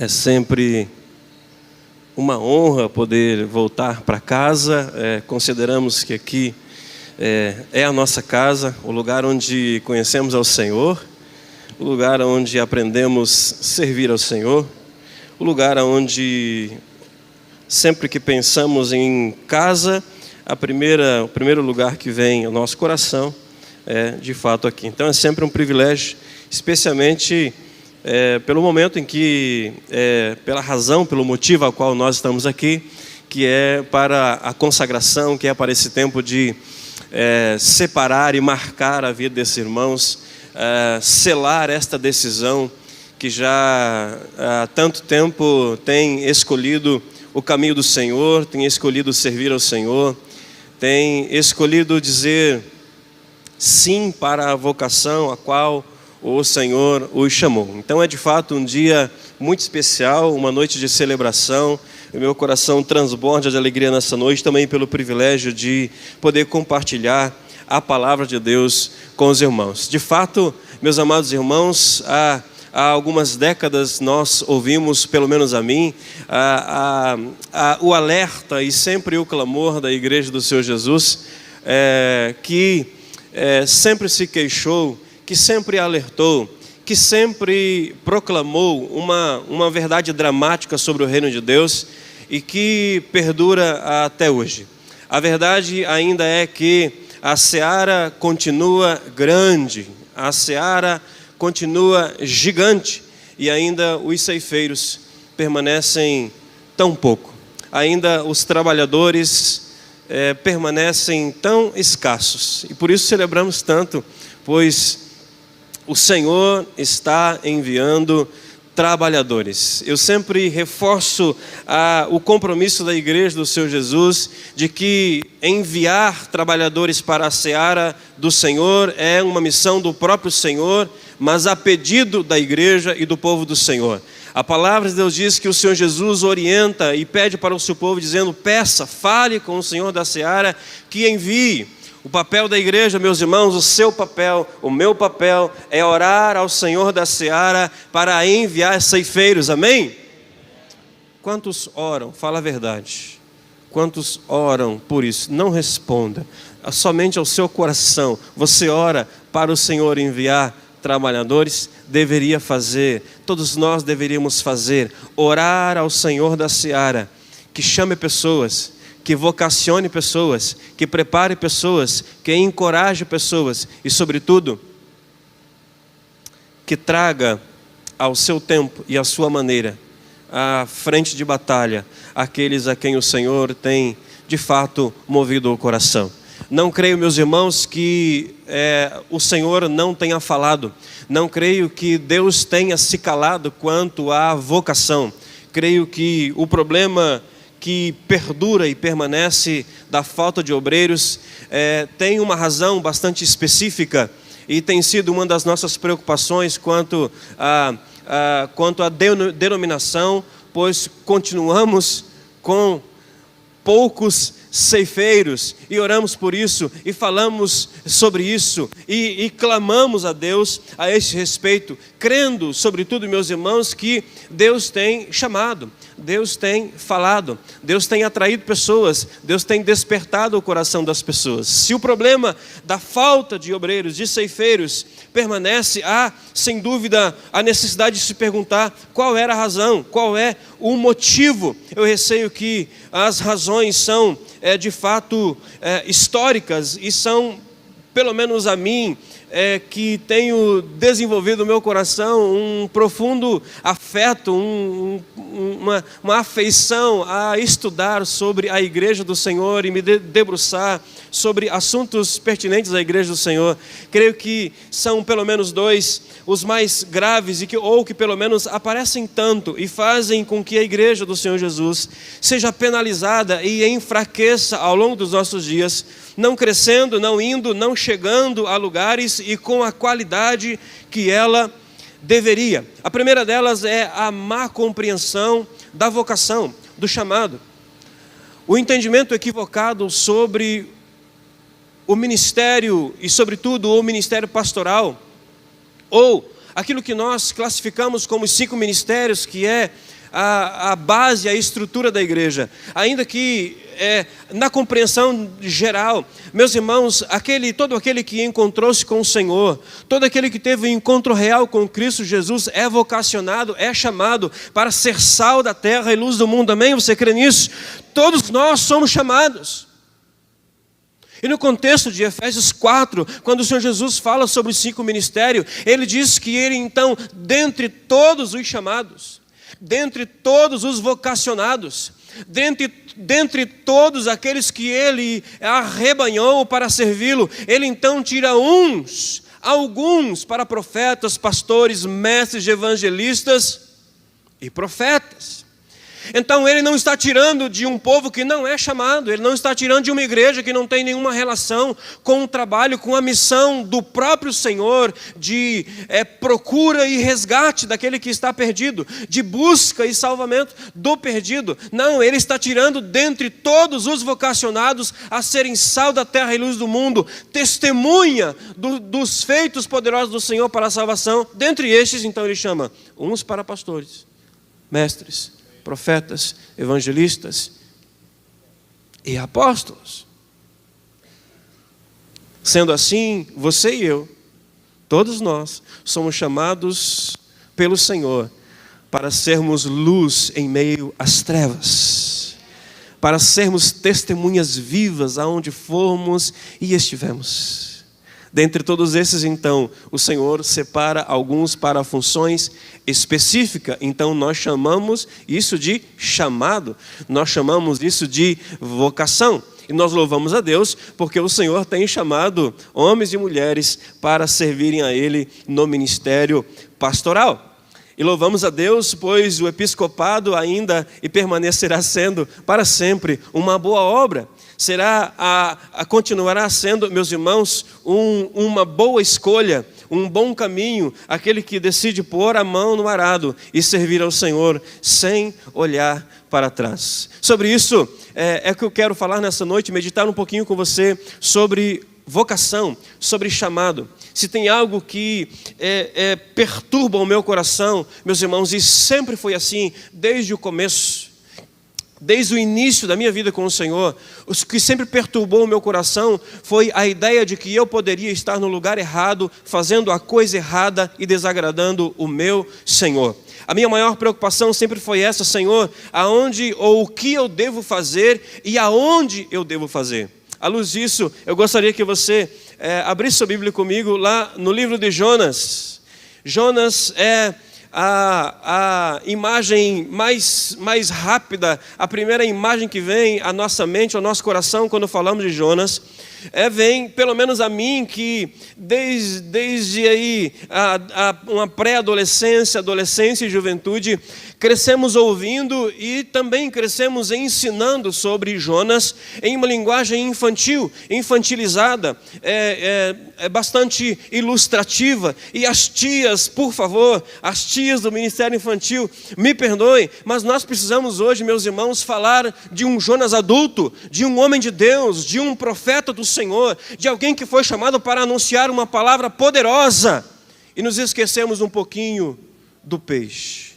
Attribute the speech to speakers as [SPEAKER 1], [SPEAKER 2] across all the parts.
[SPEAKER 1] É sempre uma honra poder voltar para casa. Consideramos que aqui é a nossa casa, o lugar onde conhecemos ao Senhor, o lugar onde aprendemos a servir ao Senhor, o lugar onde, sempre que pensamos em casa, o primeiro lugar que vem ao nosso coração é de fato aqui. Então é sempre um privilégio, especialmente pelo momento em que, pela razão, pelo motivo ao qual nós estamos aqui, que é para a consagração, que é para esse tempo de separar e marcar a vida desses irmãos, selar esta decisão que já há tanto tempo tem escolhido o caminho do Senhor, tem escolhido servir ao Senhor, tem escolhido dizer sim para a vocação a qual o Senhor os chamou. Então é de fato um dia muito especial, uma noite de celebração. O meu coração transborda de alegria nessa noite, também pelo privilégio de poder compartilhar a palavra de Deus com os irmãos. De fato, meus amados irmãos, há algumas décadas nós ouvimos, pelo menos a mim, o alerta e sempre o clamor da Igreja do Senhor Jesus, que sempre se queixou, que sempre alertou, que sempre proclamou uma verdade dramática sobre o reino de Deus e que perdura até hoje. A verdade ainda é que a seara continua grande, a seara continua gigante e ainda os ceifeiros permanecem tão pouco. Ainda os trabalhadores permanecem tão escassos. E por isso celebramos tanto, pois o Senhor está enviando trabalhadores. Eu sempre reforço o compromisso da Igreja do Senhor Jesus de que enviar trabalhadores para a seara do Senhor é uma missão do próprio Senhor, mas a pedido da Igreja e do povo do Senhor. A palavra de Deus diz que o Senhor Jesus orienta e pede para o seu povo dizendo: peça, fale com o Senhor da seara que envie. O papel da igreja, meus irmãos, o seu papel, o meu papel é orar ao Senhor da seara para enviar ceifeiros, amém? Quantos oram? Fala a verdade. Quantos oram por isso? Não responda, somente ao seu coração. Você ora para o Senhor enviar trabalhadores? Deveria fazer, todos nós deveríamos fazer, orar ao Senhor da seara, que chame pessoas, que vocacione pessoas, que prepare pessoas, que encoraje pessoas e, sobretudo, que traga ao seu tempo e à sua maneira à frente de batalha aqueles a quem o Senhor tem de fato movido o coração. Não creio, meus irmãos, que o Senhor não tenha falado. Não creio que Deus tenha se calado quanto à vocação. Creio que o problema que perdura e permanece da falta de obreiros tem uma razão bastante específica e tem sido uma das nossas preocupações quanto à denominação, pois continuamos com poucos ceifeiros e oramos por isso e falamos sobre isso e clamamos a Deus a esse respeito, crendo, sobretudo, meus irmãos, que Deus tem chamado, Deus tem falado, Deus tem atraído pessoas, Deus tem despertado o coração das pessoas. Se o problema da falta de obreiros, de ceifeiros, permanece, há, sem dúvida, a necessidade de se perguntar qual era a razão, qual é o motivo. Eu receio que as razões são, de fato, históricas e são, pelo menos a mim, que tenho desenvolvido no meu coração um profundo afeto, uma afeição a estudar sobre a Igreja do Senhor e me debruçar sobre assuntos pertinentes à Igreja do Senhor. Creio que são pelo menos dois os mais graves ou que pelo menos aparecem tanto e fazem com que a Igreja do Senhor Jesus seja penalizada e enfraqueça ao longo dos nossos dias, não crescendo, não indo, não chegando a lugares e com a qualidade que ela deveria. A primeira delas é a má compreensão da vocação, do chamado. O entendimento equivocado sobre o ministério e, sobretudo, o ministério pastoral, ou aquilo que nós classificamos como os 5 ministérios, que é a base, a estrutura da igreja. Ainda que na compreensão geral, meus irmãos, todo aquele que encontrou-se com o Senhor, todo aquele que teve um encontro real com Cristo Jesus é vocacionado, é chamado para ser sal da terra e luz do mundo. Amém? Você crê nisso? Todos nós somos chamados. E no contexto de Efésios 4, quando o Senhor Jesus fala sobre os 5 ministérios, Ele diz que Ele então, dentre todos os chamados, dentre todos os vocacionados, dentre todos aqueles que Ele arrebanhou para servi-lo, Ele então tira alguns para profetas, pastores, mestres, evangelistas e profetas. Então Ele não está tirando de um povo que não é chamado, Ele não está tirando de uma igreja que não tem nenhuma relação com o trabalho, com a missão do próprio Senhor, de procura e resgate daquele que está perdido, de busca e salvamento do perdido. Não, Ele está tirando dentre todos os vocacionados a serem sal da terra e luz do mundo, testemunha dos feitos poderosos do Senhor para a salvação. Dentre estes, então, Ele chama uns para pastores, mestres, profetas, evangelistas e apóstolos. Sendo assim, você e eu, todos nós, somos chamados pelo Senhor para sermos luz em meio às trevas, para sermos testemunhas vivas aonde formos e estivermos. Dentre todos esses, então, o Senhor separa alguns para funções específicas. Então, nós chamamos isso de chamado. Nós chamamos isso de vocação. E nós louvamos a Deus porque o Senhor tem chamado homens e mulheres para servirem a Ele no ministério pastoral. E louvamos a Deus, pois o episcopado ainda e permanecerá sendo para sempre uma boa obra. Continuará sendo, meus irmãos, uma boa escolha, um bom caminho, aquele que decide pôr a mão no arado e servir ao Senhor sem olhar para trás. Sobre isso é que eu quero falar nessa noite, meditar um pouquinho com você sobre vocação, sobre chamado. Se tem algo que perturba o meu coração, meus irmãos, e sempre foi assim, desde o começo, desde o início da minha vida com o Senhor, o que sempre perturbou o meu coração foi a ideia de que eu poderia estar no lugar errado, fazendo a coisa errada e desagradando o meu Senhor. A minha maior preocupação sempre foi essa: Senhor, aonde ou o que eu devo fazer e aonde eu devo fazer. À luz disso, eu gostaria que você abrisse sua Bíblia comigo lá no livro de Jonas. Jonas é a imagem mais rápida, a primeira imagem que vem à nossa mente, ao nosso coração quando falamos de Jonas, vem, pelo menos a mim, que desde aí uma pré-adolescência, adolescência e juventude, crescemos ouvindo e também crescemos ensinando sobre Jonas em uma linguagem infantil, infantilizada, bastante ilustrativa. E as tias, por favor, as tias do Ministério Infantil, me perdoem, mas nós precisamos hoje, meus irmãos, falar de um Jonas adulto, de um homem de Deus, de um profeta do Senhor, de alguém que foi chamado para anunciar uma palavra poderosa. E nos esquecemos um pouquinho do peixe.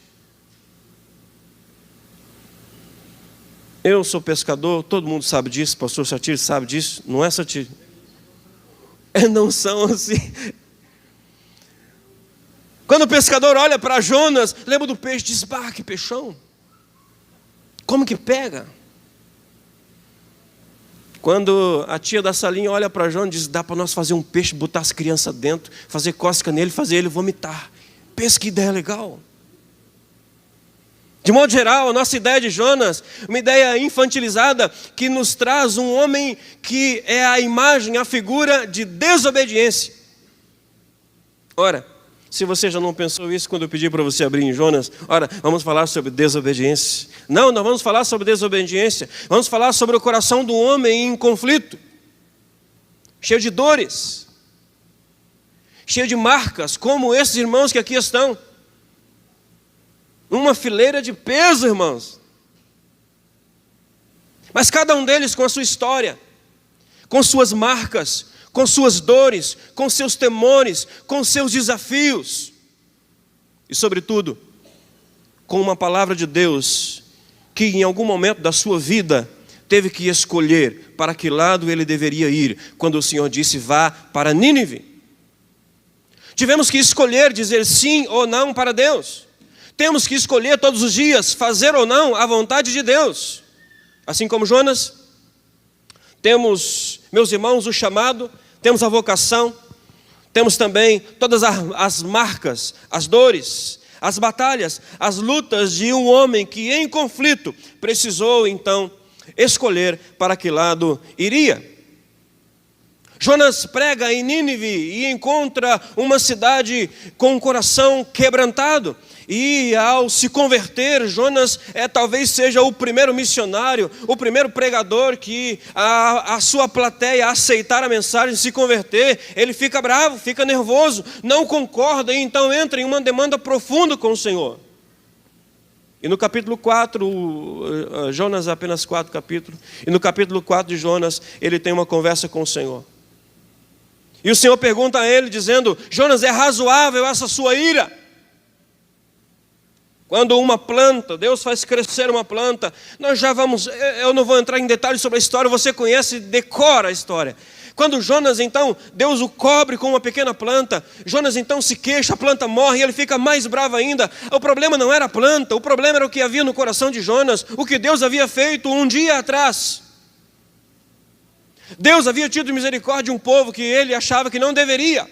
[SPEAKER 1] Eu sou pescador, todo mundo sabe disso, pastor Satir sabe disso, não é, Satir? Não são assim. Quando o pescador olha para Jonas, lembra do peixe, diz: bah, que peixão. Como que pega? Quando a tia da salinha olha para Jonas, diz: dá para nós fazer um peixe, botar as crianças dentro, fazer cócega nele, fazer ele vomitar. Pensa que ideia legal. De modo geral, a nossa ideia de Jonas, uma ideia infantilizada que nos traz um homem que é a imagem, a figura de desobediência. Ora, se você já não pensou isso quando eu pedi para você abrir em Jonas, ora, vamos falar sobre desobediência. Não vamos falar sobre desobediência, vamos falar sobre o coração do homem em conflito, cheio de dores, cheio de marcas, como esses irmãos que aqui estão. Uma fileira de peso, irmãos. Mas cada um deles com a sua história, com suas marcas, com suas dores, com seus temores, com seus desafios. E sobretudo, com uma palavra de Deus, que em algum momento da sua vida teve que escolher para que lado ele deveria ir, quando o Senhor disse: vá para Nínive. Tivemos que escolher dizer sim ou não para Deus. Temos que escolher todos os dias fazer ou não a vontade de Deus. Assim como Jonas, temos, meus irmãos, o chamado, temos a vocação, temos também todas as marcas, as dores, as batalhas, as lutas de um homem que em conflito precisou então escolher para que lado iria. Jonas prega em Nínive e encontra uma cidade com um coração quebrantado. E ao se converter, Jonas talvez seja o primeiro missionário, o primeiro pregador que a sua plateia aceitar a mensagem, se converter, ele fica bravo, fica nervoso, não concorda e então entra em uma demanda profunda com o Senhor. E no capítulo 4, Jonas apenas 4 capítulos, e no capítulo 4 de Jonas, ele tem uma conversa com o Senhor. E o Senhor pergunta a ele, dizendo: Jonas, é razoável essa sua ira? Quando uma planta, Deus faz crescer uma planta, nós já vamos, eu não vou entrar em detalhes sobre a história, você conhece, decora a história. Quando Jonas então, Deus o cobre com uma pequena planta, Jonas então se queixa, a planta morre e ele fica mais bravo ainda. O problema não era a planta, o problema era o que havia no coração de Jonas, o que Deus havia feito um dia atrás. Deus havia tido misericórdia de um povo que ele achava que não deveria.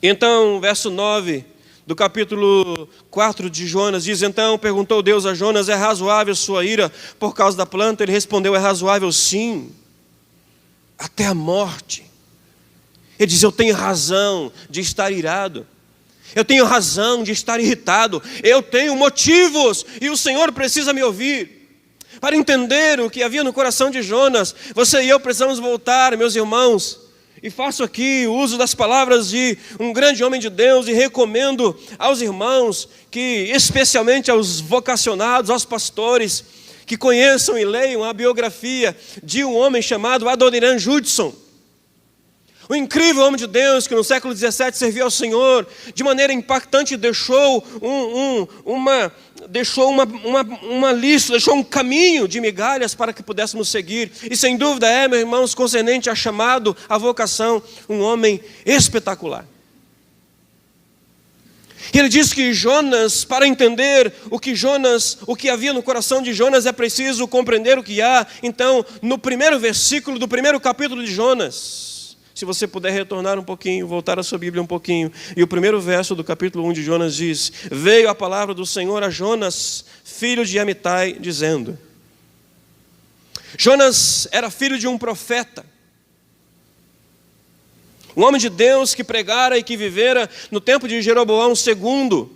[SPEAKER 1] Então, verso 9 do capítulo 4 de Jonas diz: então perguntou Deus a Jonas: é razoável sua ira por causa da planta? Ele respondeu: é razoável sim, até a morte. Ele diz: eu tenho razão de estar irado, eu tenho razão de estar irritado, eu tenho motivos, e o Senhor precisa me ouvir. Para entender o que havia no coração de Jonas, você e eu precisamos voltar, meus irmãos, e faço aqui uso das palavras de um grande homem de Deus, e recomendo aos irmãos, que especialmente aos vocacionados, aos pastores, que conheçam e leiam a biografia de um homem chamado Adoniram Judson. O incrível homem de Deus que no século 17 serviu ao Senhor, de maneira impactante deixou uma lista, deixou um caminho de migalhas para que pudéssemos seguir. E sem dúvida meus irmãos, concernente a chamado, a vocação, um homem espetacular. E ele diz que Jonas, para entender o que havia no coração de Jonas, é preciso compreender o que há. Então, no primeiro versículo do primeiro capítulo de Jonas, se você puder retornar um pouquinho, voltar a sua Bíblia um pouquinho, e o primeiro verso do capítulo 1 de Jonas diz: veio a palavra do Senhor a Jonas, filho de Amitai, dizendo. Jonas era filho de um profeta, um homem de Deus que pregara e que vivera no tempo de Jeroboão II,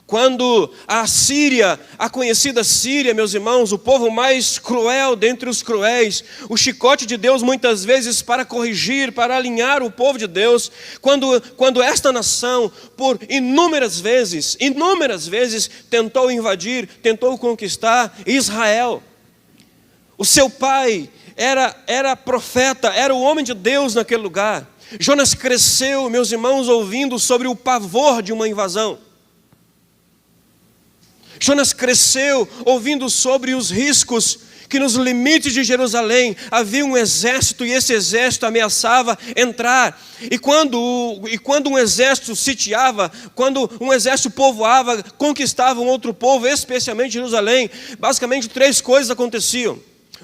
[SPEAKER 1] quando a Síria, a conhecida Síria, meus irmãos, o povo mais cruel dentre os cruéis, o chicote de Deus muitas vezes para corrigir, para alinhar o povo de Deus, quando esta nação, por inúmeras vezes, tentou invadir, tentou conquistar Israel. O seu pai era profeta, era o homem de Deus naquele lugar. Jonas cresceu, meus irmãos, ouvindo sobre o pavor de uma invasão. Jonas cresceu ouvindo sobre os riscos que nos limites de Jerusalém havia um exército, e esse exército ameaçava entrar. E quando um exército sitiava, quando um exército povoava, conquistava um outro povo, especialmente Jerusalém, basicamente 3 coisas aconteciam.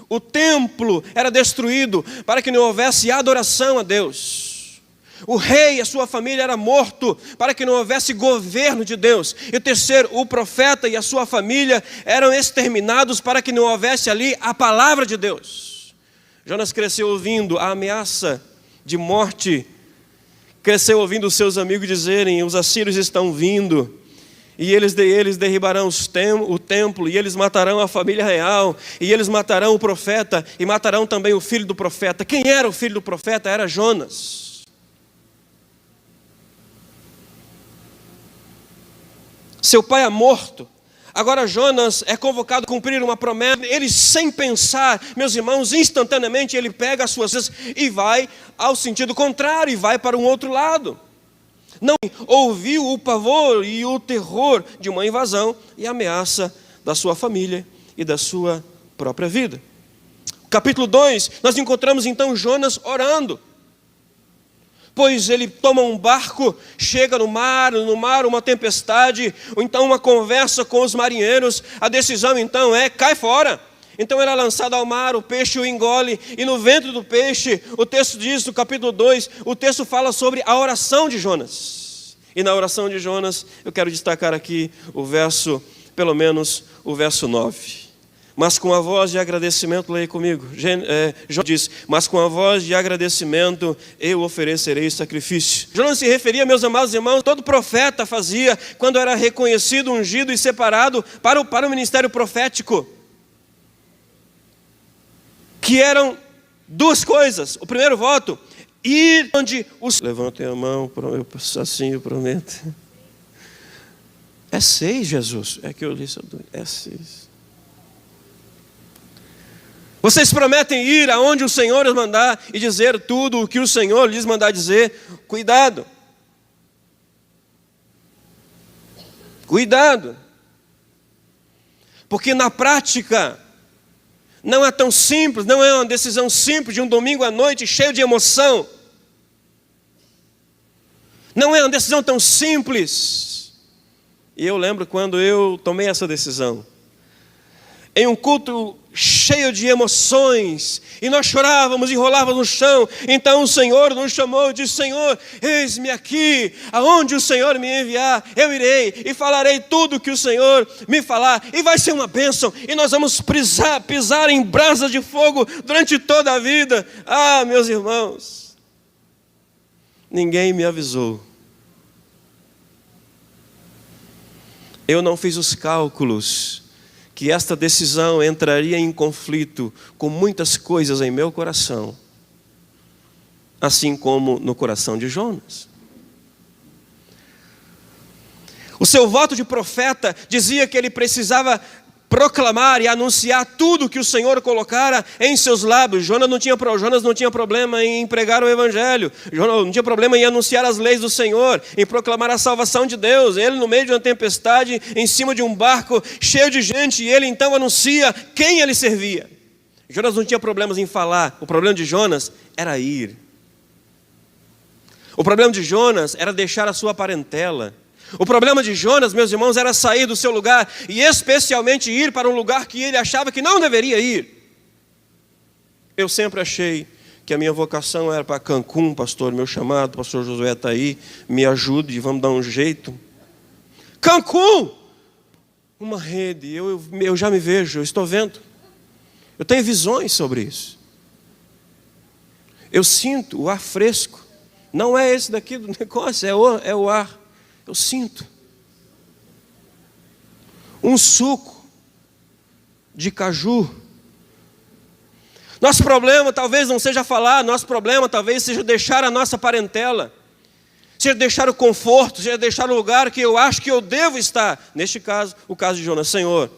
[SPEAKER 1] O templo era destruído para que não houvesse adoração a Deus. O rei e a sua família era morto para que não houvesse governo de Deus. E o terceiro, o profeta e a sua família eram exterminados para que não houvesse ali a palavra de Deus. Jonas cresceu ouvindo a ameaça de morte, cresceu ouvindo os seus amigos dizerem: os assírios estão vindo, e eles derribarão o templo, e eles matarão a família real, e eles matarão o profeta, e matarão também o filho do profeta. Quem era o filho do profeta? Era Jonas. Seu pai é morto. Agora Jonas é convocado a cumprir uma promessa. Ele, sem pensar, meus irmãos, instantaneamente ele pega as suas coisas e vai ao sentido contrário, e vai para um outro lado. Não ouviu o pavor e o terror de uma invasão e a ameaça da sua família e da sua própria vida. Capítulo 2, nós encontramos então Jonas orando. Pois ele toma um barco, chega no mar uma tempestade, ou então uma conversa com os marinheiros, a decisão então é, cai fora. Então ele é lançado ao mar, o peixe o engole, e no ventre do peixe, o texto diz, no capítulo 2, o texto fala sobre a oração de Jonas. E na oração de Jonas, eu quero destacar aqui o verso, pelo menos o verso 9. Mas com a voz de agradecimento, leia comigo, Jonas diz, mas com a voz de agradecimento eu oferecerei sacrifício. Jonas se referia, meus amados irmãos, todo profeta fazia quando era reconhecido, ungido e separado para o ministério profético. Que eram duas coisas. O primeiro voto, ir onde os... Levantem a mão, assim eu prometo. É 6, Jesus. É que eu li, é 6. Vocês prometem ir aonde o Senhor lhes mandar e dizer tudo o que o Senhor lhes mandar dizer. Cuidado. Cuidado. Porque na prática, não é tão simples, não é uma decisão simples de um domingo à noite cheio de emoção. Não é uma decisão tão simples. E eu lembro quando eu tomei essa decisão. Em um culto cheio de emoções, e nós chorávamos e rolávamos no chão. Então o Senhor nos chamou e disse, Senhor, eis-me aqui, aonde o Senhor me enviar, eu irei e falarei tudo o que o Senhor me falar, e vai ser uma bênção, e nós vamos pisar em brasas de fogo durante toda a vida. Ah, meus irmãos, ninguém me avisou. Eu não fiz os cálculos que esta decisão entraria em conflito com muitas coisas em meu coração, assim como no coração de Jonas. O seu voto de profeta dizia que ele precisava proclamar e anunciar tudo que o Senhor colocara em seus lábios. Jonas não tinha problema em pregar o evangelho. Jonas não tinha problema em anunciar as leis do Senhor, em proclamar a salvação de Deus. Ele no meio de uma tempestade, em cima de um barco cheio de gente, e ele então anuncia quem ele servia. Jonas não tinha problemas em falar. O problema de Jonas era ir. O problema de Jonas era deixar a sua parentela. O problema de Jonas, meus irmãos, era sair do seu lugar e especialmente ir para um lugar que ele achava que não deveria ir. Eu sempre achei que a minha vocação era para Cancún, pastor, meu chamado, pastor Josué está aí, me ajude, vamos dar um jeito. Cancún! Uma rede, eu já me vejo, eu estou vendo. Eu tenho visões sobre isso. Eu sinto o ar fresco. Não é esse daqui do negócio, é o ar. Eu sinto um suco de caju. Nosso problema talvez não seja falar, nosso problema talvez seja deixar a nossa parentela, seja deixar o conforto, seja deixar o lugar que eu acho que eu devo estar. Neste caso, o caso de Jonas. Senhor,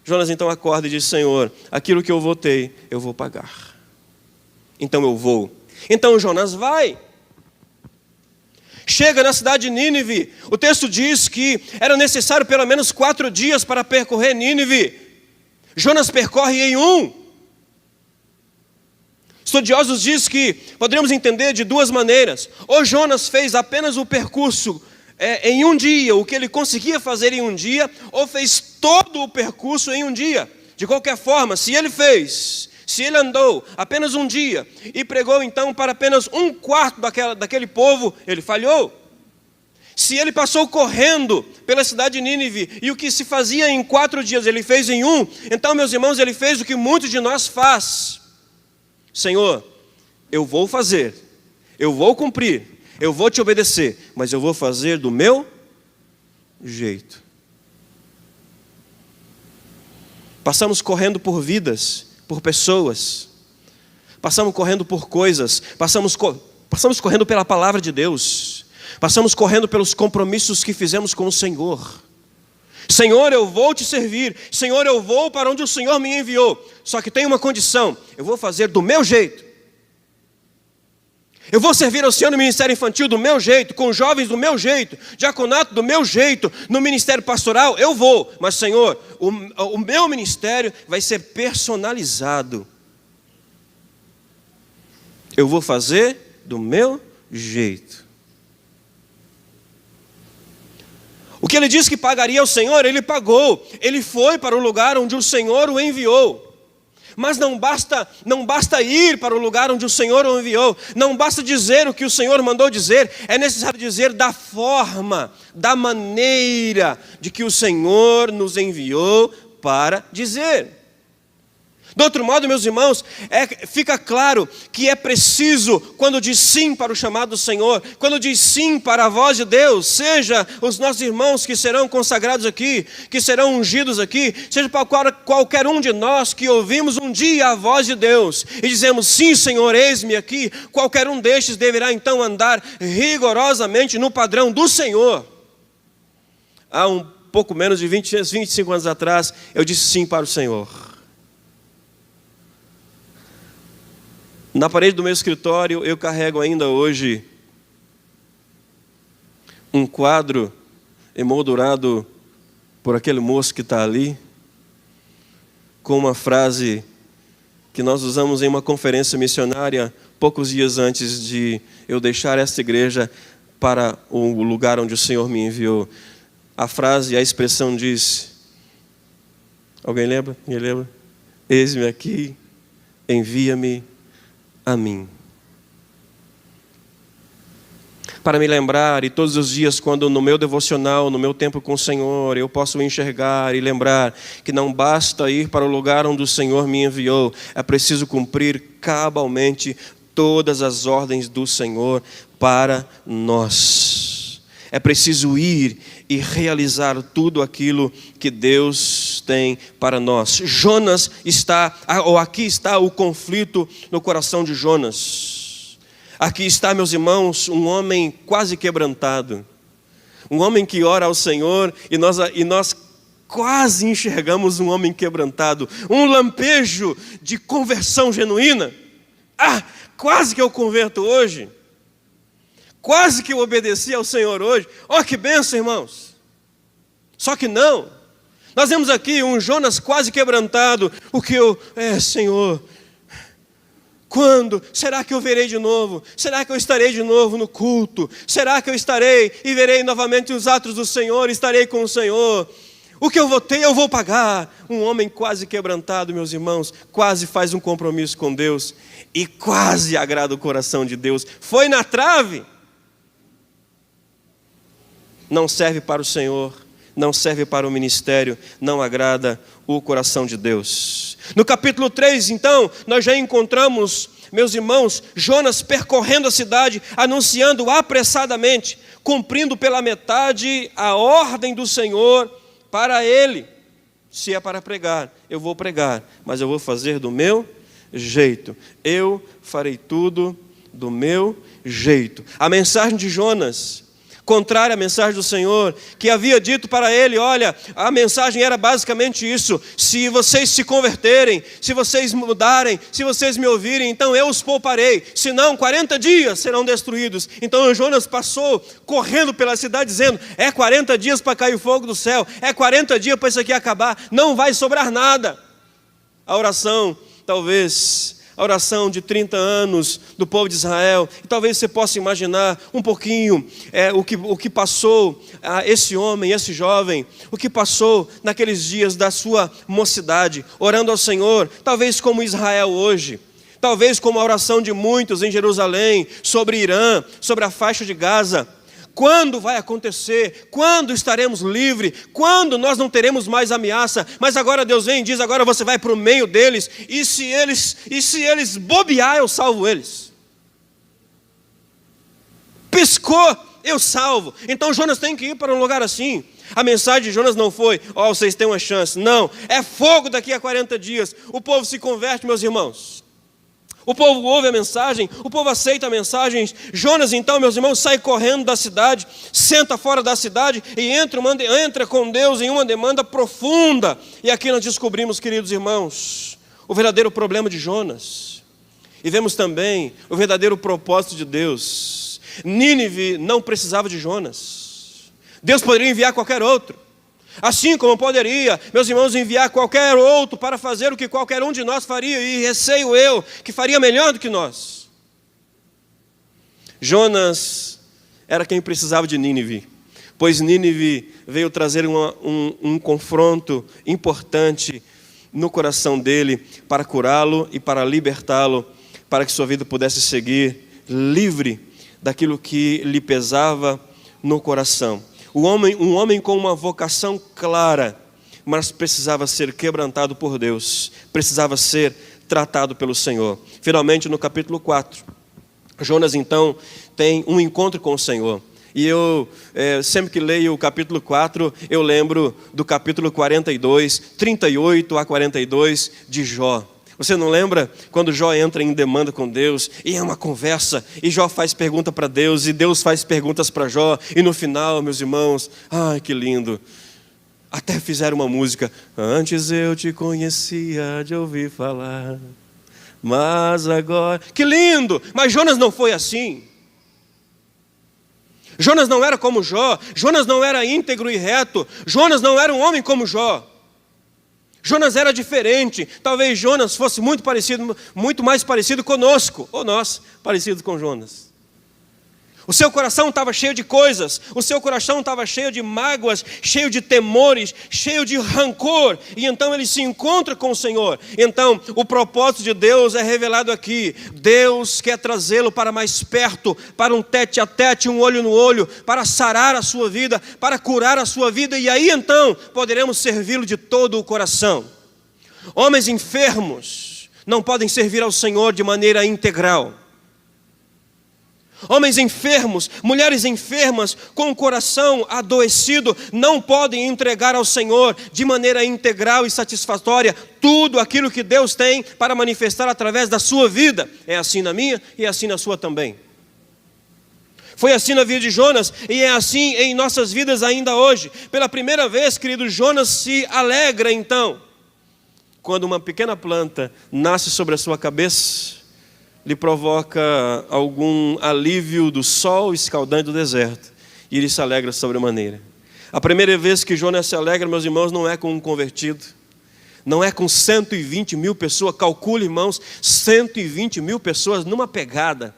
[SPEAKER 1] Jonas então acorda e diz, Senhor, aquilo que eu votei, eu vou pagar. Então eu vou. Então Jonas vai. Chega na cidade de Nínive. O texto diz que era necessário pelo menos 4 dias para percorrer Nínive. Jonas percorre em 1. Estudiosos dizem que poderíamos entender de 2 maneiras. Ou Jonas fez apenas o percurso em 1 dia, o que ele conseguia fazer em 1 dia, ou fez todo o percurso em 1 dia. De qualquer forma, se ele andou apenas 1 dia e pregou então para apenas 1/4 daquele povo, ele falhou. Se ele passou correndo pela cidade de Nínive e o que se fazia em 4 dias ele fez em 1, então, meus irmãos, ele fez o que muitos de nós faz. Senhor, eu vou fazer, eu vou cumprir, eu vou te obedecer, mas eu vou fazer do meu jeito. Passamos correndo por vidas, por pessoas, passamos correndo por coisas, passamos correndo pela palavra de Deus, passamos correndo pelos compromissos que fizemos com o Senhor. Senhor, eu vou te servir, Senhor, eu vou para onde o Senhor me enviou, só que tem uma condição, eu vou fazer do meu jeito. Eu vou servir ao Senhor no ministério infantil do meu jeito, com jovens do meu jeito, diaconato do meu jeito, no ministério pastoral, eu vou. Mas, Senhor, o meu ministério vai ser personalizado. Eu vou fazer do meu jeito. O que ele disse que pagaria ao Senhor, ele pagou. Ele foi para o lugar onde o Senhor o enviou. Mas não basta ir para o lugar onde o Senhor o enviou. Não basta dizer o que o Senhor mandou dizer. É necessário dizer da forma, da maneira de que o Senhor nos enviou para dizer. De outro modo, meus irmãos, fica claro que é preciso, quando diz sim para o chamado do Senhor, quando diz sim para a voz de Deus, seja os nossos irmãos que serão consagrados aqui, que serão ungidos aqui, seja para qualquer um de nós que ouvimos um dia a voz de Deus e dizemos, sim Senhor, eis-me aqui, qualquer um destes deverá então andar rigorosamente no padrão do Senhor. Há um pouco menos de 25 anos atrás, eu disse sim para o Senhor. Na parede do meu escritório, eu carrego ainda hoje um quadro emoldurado por aquele moço que está ali, com uma frase que nós usamos em uma conferência missionária, poucos dias antes de eu deixar esta igreja para o lugar onde o Senhor me enviou. A frase, a expressão diz, alguém lembra? Ninguém lembra? Eis-me aqui, envia-me a mim. Para me lembrar, e todos os dias, quando no meu devocional, no meu tempo com o Senhor, eu posso enxergar e lembrar que não basta ir para o lugar onde o Senhor me enviou, é preciso cumprir cabalmente todas as ordens do Senhor para nós. É preciso ir e realizar tudo aquilo que Deus tem para nós. Aqui está o conflito no coração de Jonas. Aqui está, meus irmãos, um homem quase quebrantado. Um homem que ora ao Senhor e nós quase enxergamos um homem quebrantado. Um lampejo de conversão genuína. Quase que eu converto hoje. Quase que eu obedeci ao Senhor hoje. Que bênção, irmãos. Só que não. Nós vemos aqui um Jonas quase quebrantado. Senhor, quando? Será que eu verei de novo? Será que eu estarei de novo no culto? Será que eu estarei e verei novamente os atos do Senhor? Estarei com o Senhor? O que eu vou ter, eu vou pagar. Um homem quase quebrantado, meus irmãos, quase faz um compromisso com Deus e quase agrada o coração de Deus. Foi na trave. Não serve para o Senhor, não serve para o ministério, não agrada o coração de Deus. No capítulo 3, então, nós já encontramos, meus irmãos, Jonas percorrendo a cidade, anunciando apressadamente, cumprindo pela metade a ordem do Senhor para ele. Se é para pregar, eu vou pregar, mas eu vou fazer do meu jeito. Eu farei tudo do meu jeito. A mensagem de Jonas, contrária à mensagem do Senhor, que havia dito para ele, olha, a mensagem era basicamente isso: se vocês se converterem, se vocês mudarem, se vocês me ouvirem, então eu os pouparei, senão 40 dias serão destruídos. Então Jonas passou correndo pela cidade dizendo, 40 dias para cair fogo do céu, 40 dias para isso aqui acabar, não vai sobrar nada. A oração, talvez, a oração de 30 anos do povo de Israel, e talvez você possa imaginar um pouquinho o que passou esse homem, esse jovem, o que passou naqueles dias da sua mocidade, orando ao Senhor, talvez como Israel hoje, talvez como a oração de muitos em Jerusalém, sobre Irã, sobre a faixa de Gaza. Quando vai acontecer? Quando estaremos livres? Quando nós não teremos mais ameaça? Mas agora Deus vem e diz, agora você vai para o meio deles, e se eles bobear, eu salvo eles. Piscou, eu salvo. Então Jonas tem que ir para um lugar assim. A mensagem de Jonas não foi, vocês têm uma chance. Não, é fogo daqui a 40 dias. O povo se converte, meus irmãos. O povo ouve a mensagem, o povo aceita a mensagem. Jonas, então, meus irmãos, sai correndo da cidade, senta fora da cidade e entra com Deus em uma demanda profunda. E aqui nós descobrimos, queridos irmãos, o verdadeiro problema de Jonas. E vemos também o verdadeiro propósito de Deus. Nínive não precisava de Jonas. Deus poderia enviar qualquer outro. Assim como poderia, meus irmãos, enviar qualquer outro para fazer o que qualquer um de nós faria. E receio eu que faria melhor do que nós. Jonas era quem precisava de Nínive. Pois Nínive veio trazer um confronto importante no coração dele para curá-lo e para libertá-lo, para que sua vida pudesse seguir livre daquilo que lhe pesava no coração. Um homem com uma vocação clara, mas precisava ser quebrantado por Deus, precisava ser tratado pelo Senhor. Finalmente, no capítulo 4, Jonas então tem um encontro com o Senhor. E eu, sempre que leio o capítulo 4, eu lembro do capítulo 42, 38 a 42 de Jó. Você não lembra quando Jó entra em demanda com Deus, e é uma conversa, e Jó faz pergunta para Deus, e Deus faz perguntas para Jó, e no final, meus irmãos, ai que lindo, até fizeram uma música, antes eu te conhecia de ouvir falar, mas agora, que lindo, mas Jonas não foi assim. Jonas não era como Jó, Jonas não era íntegro e reto, Jonas não era um homem como Jó. Jonas era diferente. Talvez Jonas fosse muito mais parecido conosco, ou nós parecidos com Jonas. O seu coração estava cheio de coisas, o seu coração estava cheio de mágoas, cheio de temores, cheio de rancor, e então ele se encontra com o Senhor. Então o propósito de Deus é revelado aqui. Deus quer trazê-lo para mais perto, para um tete a tete, um olho no olho, para sarar a sua vida, para curar a sua vida, e aí então poderemos servi-lo de todo o coração. Homens enfermos não podem servir ao Senhor de maneira integral. Homens enfermos, mulheres enfermas, com o coração adoecido, não podem entregar ao Senhor de maneira integral e satisfatória tudo aquilo que Deus tem para manifestar através da sua vida. É assim na minha e é assim na sua também. Foi assim na vida de Jonas e é assim em nossas vidas ainda hoje. Pela primeira vez, querido, Jonas se alegra então, quando uma pequena planta nasce sobre a sua cabeça, lhe provoca algum alívio do sol escaldante do deserto, e ele se alegra sobremaneira. A primeira vez que Jonas se alegra, meus irmãos, não é com um convertido, não é com 120 mil pessoas, calcule, irmãos, 120 mil pessoas numa pegada.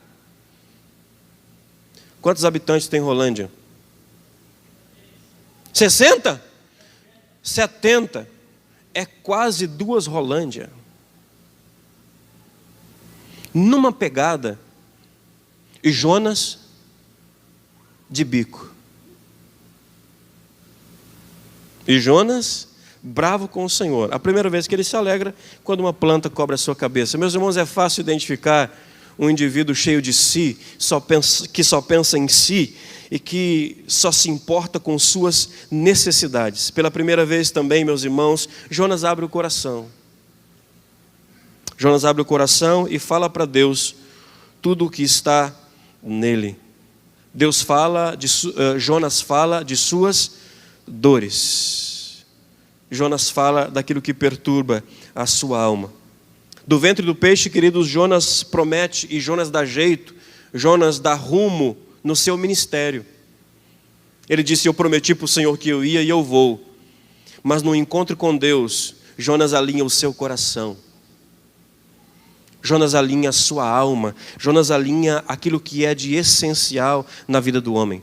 [SPEAKER 1] Quantos habitantes tem Rolândia? 60? 70? É quase 2 Rolândia. Numa pegada, e Jonas de bico. E Jonas bravo com o Senhor. A primeira vez que ele se alegra, quando uma planta cobre a sua cabeça. Meus irmãos, é fácil identificar um indivíduo cheio de si, que só pensa em si e que só se importa com suas necessidades. Pela primeira vez também, meus irmãos, Jonas abre o coração. Jonas abre o coração e fala para Deus tudo o que está nele. Jonas fala de suas dores. Jonas fala daquilo que perturba a sua alma. Do ventre do peixe, queridos, Jonas promete e Jonas dá jeito, Jonas dá rumo no seu ministério. Ele disse, eu prometi para o Senhor que eu ia e eu vou. Mas no encontro com Deus, Jonas alinha o seu coração. Jonas alinha a sua alma, Jonas alinha aquilo que é de essencial na vida do homem.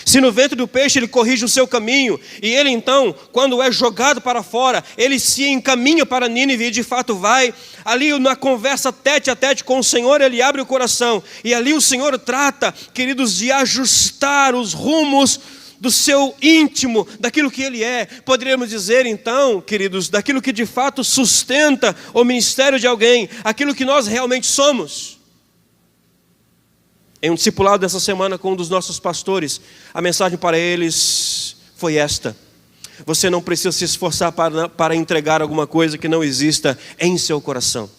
[SPEAKER 1] Se no ventre do peixe ele corrige o seu caminho, e ele então, quando é jogado para fora, ele se encaminha para Nínive e de fato vai, ali na conversa tete a tete com o Senhor, ele abre o coração, e ali o Senhor trata, queridos, de ajustar os rumos do seu íntimo, daquilo que ele é. Poderíamos dizer então, queridos, daquilo que de fato sustenta o ministério de alguém, aquilo que nós realmente somos. Em um discipulado dessa semana com um dos nossos pastores, a mensagem para eles foi esta: você não precisa se esforçar para entregar alguma coisa que não exista em seu coração.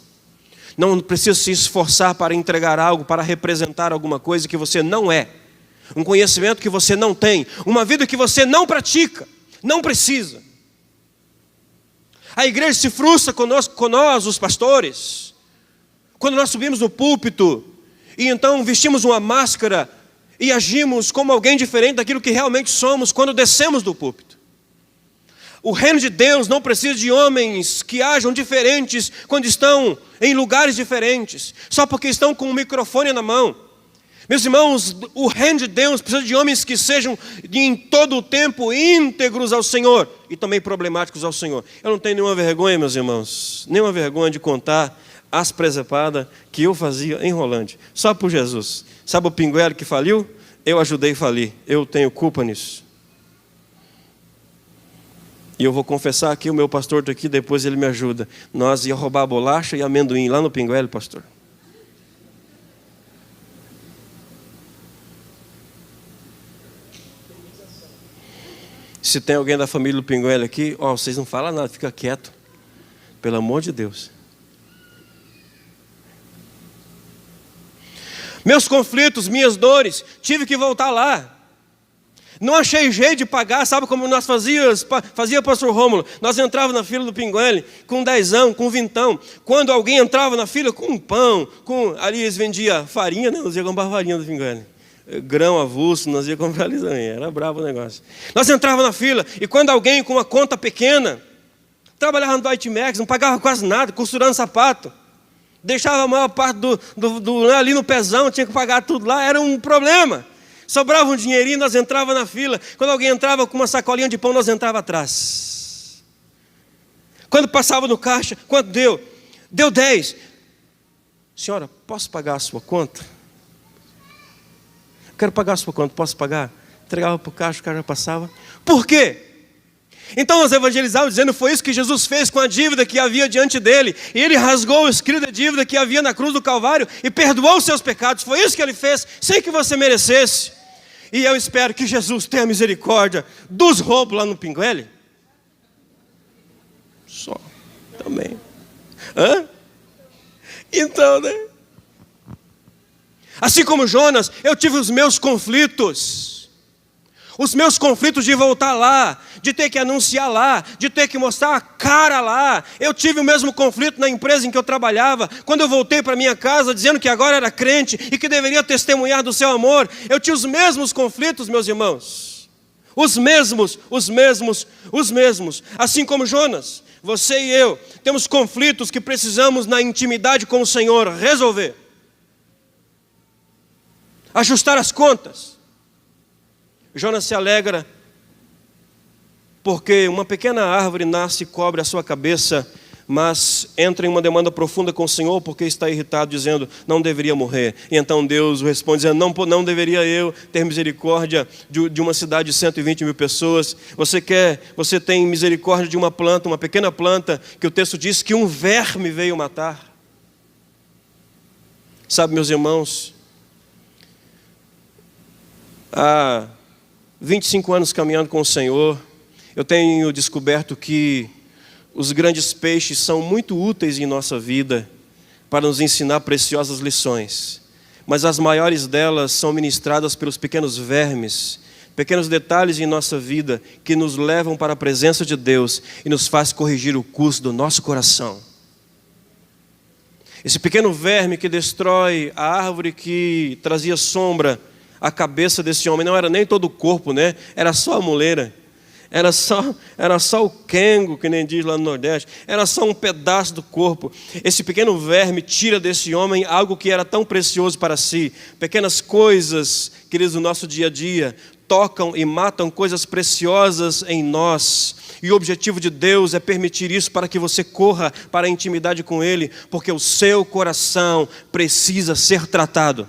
[SPEAKER 1] Não precisa se esforçar para entregar algo, para representar alguma coisa que você não é. Um conhecimento que você não tem, uma vida que você não pratica, não precisa. A igreja se frustra conosco, com nós, os pastores, Quando nós subimos no púlpito e então vestimos uma máscara e agimos como alguém diferente daquilo que realmente somos quando descemos do púlpito. O reino de Deus não precisa de homens que ajam diferentes quando estão em lugares diferentes, só porque estão com um microfone na mão. Meus irmãos, o reino de Deus precisa de homens que sejam em todo o tempo íntegros ao Senhor e também problemáticos ao Senhor. Eu não tenho nenhuma vergonha, meus irmãos, nenhuma vergonha de contar as presepadas que eu fazia em Rolândia, só por Jesus. Sabe o pinguelo que faliu? Eu ajudei a falir, eu tenho culpa nisso. E eu vou confessar aqui, o meu pastor está aqui, depois ele me ajuda. Nós ia roubar bolacha e amendoim lá no pinguelo, pastor. Se tem alguém da família do pinguelo aqui, vocês não falam nada, fica quieto. Pelo amor de Deus. Meus conflitos, minhas dores, tive que voltar lá. Não achei jeito de pagar, sabe como nós fazia pastor Rômulo? Nós entrávamos na fila do pinguele com 10, com 20. Quando alguém entrava na fila com um pão, ali eles vendiam farinha, né? Nós ia comprar farinha do pinguele. Grão avulso, nós ia comprar ali também, era bravo o negócio. Nós entrávamos na fila e quando alguém com uma conta pequena, trabalhava no Dwight Max, não pagava quase nada, costurando sapato, deixava a maior parte ali no pezão, tinha que pagar tudo lá, era um problema. Sobrava um dinheirinho, nós entrávamos na fila. Quando alguém entrava com uma sacolinha de pão, nós entrávamos atrás. Quando passava no caixa, quanto deu? Deu 10. Senhora, posso pagar a sua conta? Quero pagar a sua conta, posso pagar? Entregava para o caixa, o cara já passava. Por quê? Então nós evangelizávamos dizendo que foi isso que Jesus fez com a dívida que havia diante dele. E ele rasgou o escrito da dívida que havia na cruz do Calvário e perdoou os seus pecados. Foi isso que ele fez, sem que você merecesse. E eu espero que Jesus tenha misericórdia dos roubos lá no pinguele. Só, também. Então, né? Assim como Jonas, eu tive os meus conflitos. Os meus conflitos de voltar lá, de ter que anunciar lá, de ter que mostrar a cara lá. Eu tive o mesmo conflito na empresa em que eu trabalhava. Quando eu voltei para minha casa dizendo que agora era crente e que deveria testemunhar do seu amor, eu tinha os mesmos conflitos, meus irmãos. Os mesmos. Assim como Jonas, você e eu temos conflitos que precisamos na intimidade com o Senhor resolver. Ajustar as contas. Jonas se alegra porque uma pequena árvore nasce e cobre a sua cabeça, mas entra em uma demanda profunda com o Senhor porque está irritado, dizendo, não deveria morrer. E então Deus responde, dizendo, não deveria eu ter misericórdia de uma cidade de 120 mil pessoas? Você tem misericórdia de uma planta, uma pequena planta, que o texto diz que um verme veio matar. Sabe, meus irmãos, há 25 anos caminhando com o Senhor, eu tenho descoberto que os grandes peixes são muito úteis em nossa vida para nos ensinar preciosas lições, mas as maiores delas são ministradas pelos pequenos vermes, pequenos detalhes em nossa vida que nos levam para a presença de Deus e nos faz corrigir o curso do nosso coração. Esse pequeno verme que destrói a árvore que trazia sombra a cabeça desse homem, não era nem todo o corpo, né? Era só a muleira, era só o quengo, que nem diz lá no Nordeste, era só um pedaço do corpo. Esse pequeno verme tira desse homem algo que era tão precioso para si. Pequenas coisas, queridos, do nosso dia a dia, tocam e matam coisas preciosas em nós. E o objetivo de Deus é permitir isso para que você corra para a intimidade com Ele, porque o seu coração precisa ser tratado.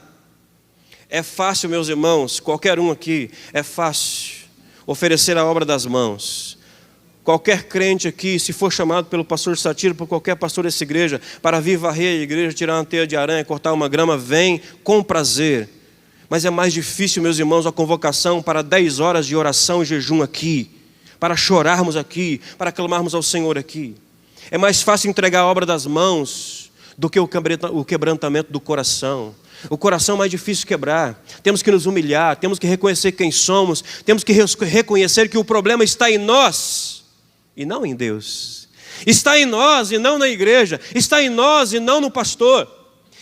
[SPEAKER 1] É fácil, meus irmãos, qualquer um aqui, é fácil oferecer a obra das mãos. Qualquer crente aqui, se for chamado pelo pastor Satiro, por qualquer pastor dessa igreja, para vir varrer a igreja, tirar uma teia de aranha, cortar uma grama, vem com prazer. Mas é mais difícil, meus irmãos, a convocação para 10 horas de oração e jejum aqui, para chorarmos aqui, para clamarmos ao Senhor aqui. É mais fácil entregar a obra das mãos do que o quebrantamento do coração. O coração é mais difícil quebrar. Temos que nos humilhar, temos que reconhecer quem somos, temos que reconhecer que o problema está em nós e não em Deus. Está em nós e não na igreja, está em nós e não no pastor.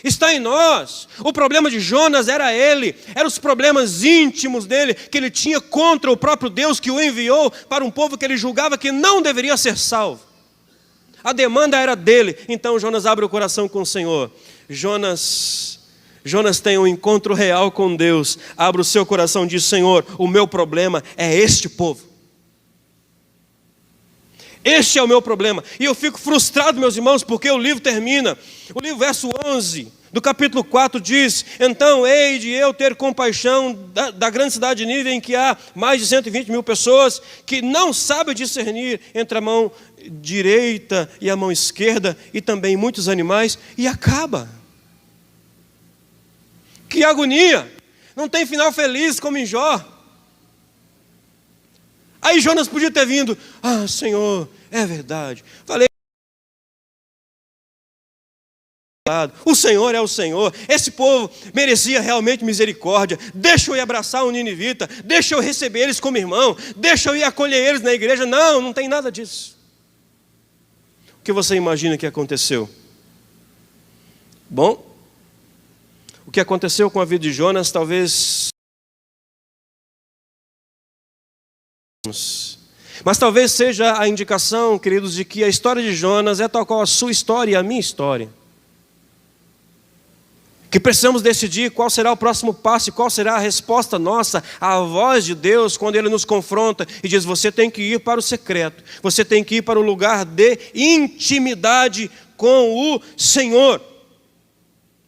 [SPEAKER 1] está em nós. O problema de Jonas era ele, eram os problemas íntimos dele, que ele tinha contra o próprio Deus que o enviou para um povo que ele julgava que não deveria ser salvo. A demanda era dele. Então Jonas abre o coração com o Senhor. Jonas tem um encontro real com Deus, abre o seu coração e diz: Senhor, o meu problema é este povo. Este é o meu problema. E eu fico frustrado, meus irmãos, porque o livro termina. O livro, verso 11 do capítulo 4 diz: então hei de eu ter compaixão da grande cidade de Nínive, em que há mais de 120 mil pessoas que não sabem discernir entre a mão direita e a mão esquerda, e também muitos animais, e acaba. Que agonia! Não tem final feliz como em Jó. Aí Jonas podia ter vindo: ah, Senhor, é verdade. Falei, o Senhor é o Senhor. Esse povo merecia realmente misericórdia. Deixa eu ir abraçar o ninivita. Deixa eu receber eles como irmão. Deixa eu ir acolher eles na igreja. Não, não tem nada disso. O que você imagina que aconteceu? Bom, o que aconteceu com a vida de Jonas talvez... mas talvez seja a indicação, queridos, de que a história de Jonas é tal qual a sua história e a minha história. Que precisamos decidir qual será o próximo passo e qual será a resposta nossa à voz de Deus quando Ele nos confronta e diz: você tem que ir para o secreto, você tem que ir para o lugar de intimidade com o Senhor,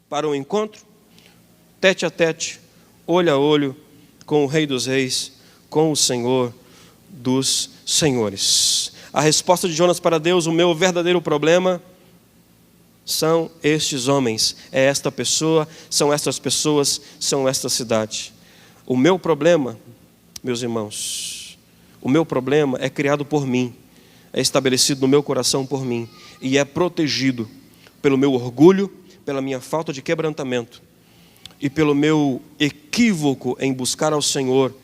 [SPEAKER 1] para um encontro tete a tete, olho a olho, com o Rei dos Reis, com o Senhor dos senhores. A resposta de Jonas para Deus: o meu verdadeiro problema são estes homens, é esta pessoa, são estas pessoas, são esta cidade. O meu problema, meus irmãos, o meu problema é criado por mim, é estabelecido no meu coração por mim, e é protegido pelo meu orgulho, pela minha falta de quebrantamento e pelo meu equívoco em buscar ao Senhor,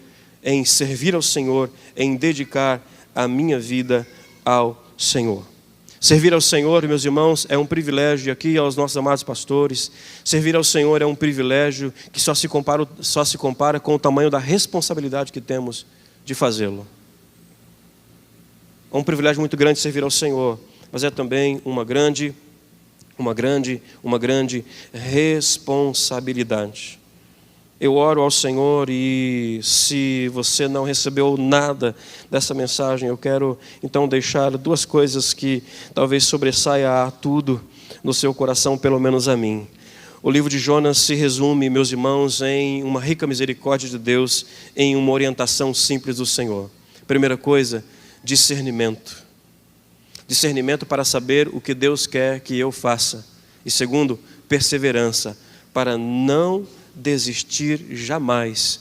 [SPEAKER 1] em servir ao Senhor, em dedicar a minha vida ao Senhor. Servir ao Senhor, meus irmãos, é um privilégio, e aqui aos nossos amados pastores, servir ao Senhor é um privilégio que só se compara com o tamanho da responsabilidade que temos de fazê-lo. É um privilégio muito grande servir ao Senhor, mas é também uma grande responsabilidade. Eu oro ao Senhor, e se você não recebeu nada dessa mensagem, eu quero então deixar duas coisas que talvez sobressaia a tudo no seu coração, pelo menos a mim. O livro de Jonas se resume, meus irmãos, em uma rica misericórdia de Deus, em uma orientação simples do Senhor. Primeira coisa, discernimento. Discernimento para saber o que Deus quer que eu faça. E segundo, perseverança, para não desistir jamais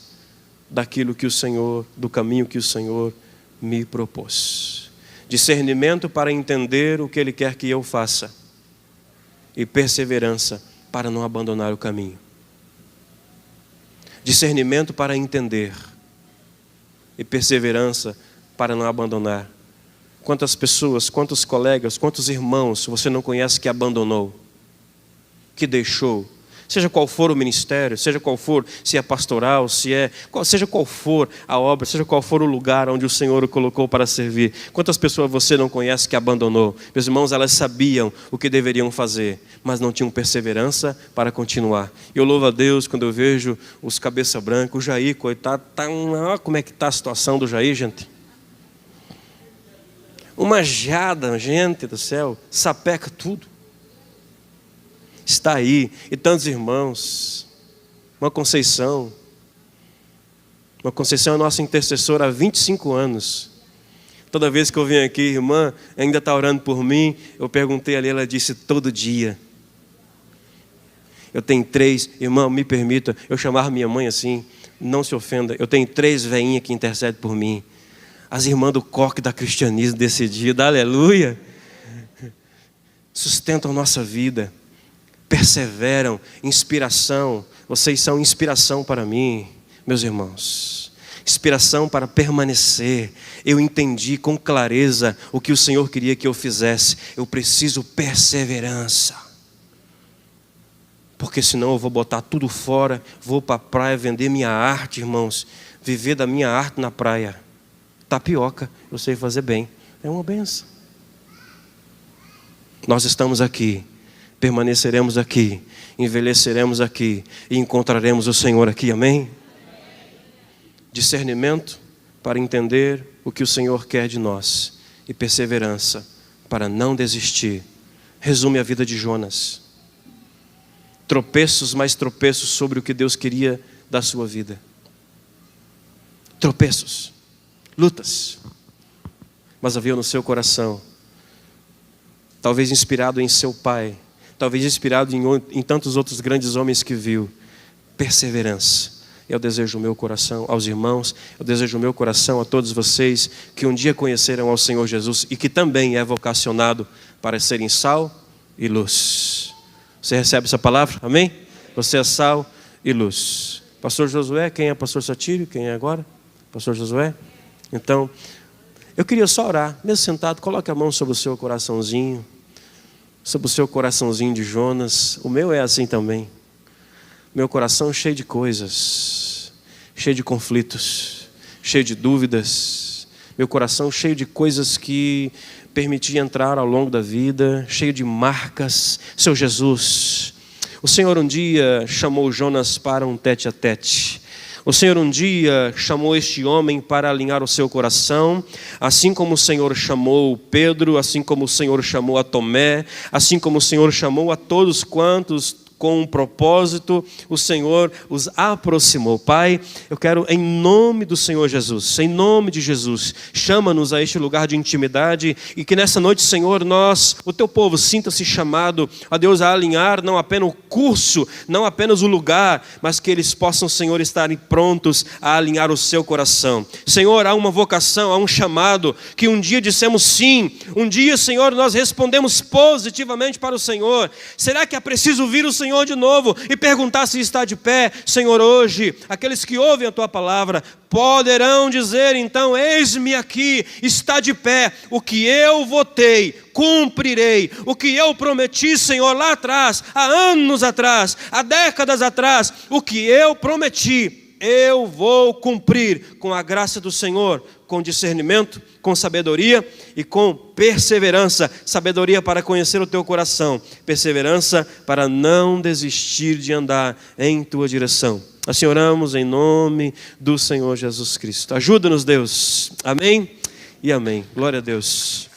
[SPEAKER 1] daquilo que o Senhor, do caminho que o Senhor me propôs. Discernimento para entender o que Ele quer que eu faça, e perseverança para não abandonar o caminho. Discernimento para entender, e perseverança para não abandonar. Quantas pessoas, quantos colegas, quantos irmãos você não conhece que abandonou, que deixou? Seja qual for o ministério, seja qual for, se é pastoral, seja qual for a obra, seja qual for o lugar onde o Senhor o colocou para servir. Quantas pessoas você não conhece que abandonou? Meus irmãos, elas sabiam o que deveriam fazer, mas não tinham perseverança para continuar. Eu louvo a Deus quando eu vejo os cabeça branca, o Jair, coitado, como é que está a situação do Jair, gente? Uma geada, gente do céu, sapeca tudo. Está aí, e tantos irmãos. Uma Conceição é nossa intercessora há 25 anos. Toda vez que eu venho aqui: irmã, ainda está orando por mim? Eu perguntei ali, ela disse: todo dia. Eu tenho 3, irmão, me permita, eu chamar minha mãe assim, não se ofenda, eu tenho 3 veinhas que intercedem por mim. As irmãs do coque da cristianismo decidida, aleluia, sustentam nossa vida, perseveram, inspiração. Vocês são inspiração para mim, meus irmãos, inspiração para permanecer. Eu entendi com clareza o que o Senhor queria que eu fizesse. Eu preciso perseverança porque senão eu vou botar tudo fora, vou para a praia vender minha arte, irmãos, viver da minha arte na praia. Tapioca, eu sei fazer bem, é uma benção. Nós estamos aqui, permaneceremos aqui, envelheceremos aqui e encontraremos o Senhor aqui, amém? Discernimento para entender o que o Senhor quer de nós e perseverança para não desistir. Resume a vida de Jonas. Tropeços mais tropeços sobre o que Deus queria da sua vida. Tropeços, lutas, mas havia no seu coração, talvez inspirado em seu pai, talvez inspirado em tantos outros grandes homens que viu, perseverança. É o desejo do meu coração aos irmãos, é o desejo do meu coração a todos vocês que um dia conheceram ao Senhor Jesus e que também é vocacionado para serem sal e luz. Você recebe essa palavra? Amém? Você é sal e luz. Pastor Josué, quem é pastor Satírio? Quem é agora? Pastor Josué? Então, eu queria só orar, mesmo sentado, coloque a mão sobre o seu coraçãozinho, sobre o seu coraçãozinho de Jonas. O meu é assim também. Meu coração cheio de coisas, cheio de conflitos, cheio de dúvidas. Meu coração cheio de coisas que permiti entrar ao longo da vida, cheio de marcas. Seu Jesus, o Senhor um dia chamou Jonas para um tete-a-tete. O Senhor um dia chamou este homem para alinhar o seu coração, assim como o Senhor chamou Pedro, assim como o Senhor chamou a Tomé, assim como o Senhor chamou a todos quantos com um propósito, o Senhor os aproximou. Pai, eu quero em nome do Senhor Jesus, em nome de Jesus, chama-nos a este lugar de intimidade e que nessa noite, Senhor, nós, o teu povo, sinta-se chamado, a Deus, a alinhar não apenas o curso, não apenas o lugar, mas que eles possam, Senhor, estarem prontos a alinhar o seu coração. Senhor, há uma vocação, há um chamado, que um dia dissemos sim, um dia, Senhor, nós respondemos positivamente para o Senhor. Será que é preciso vir o Senhor de novo e perguntar se está de pé? Senhor, hoje, aqueles que ouvem a tua palavra poderão dizer então: eis-me aqui, está de pé, o que eu votei, cumprirei, o que eu prometi, Senhor, lá atrás, há anos atrás, há décadas atrás, o que eu prometi, eu vou cumprir com a graça do Senhor, com discernimento, com sabedoria e com perseverança. Sabedoria para conhecer o teu coração, perseverança para não desistir de andar em tua direção. Assim oramos em nome do Senhor Jesus Cristo. Ajuda-nos, Deus. Amém e amém. Glória a Deus.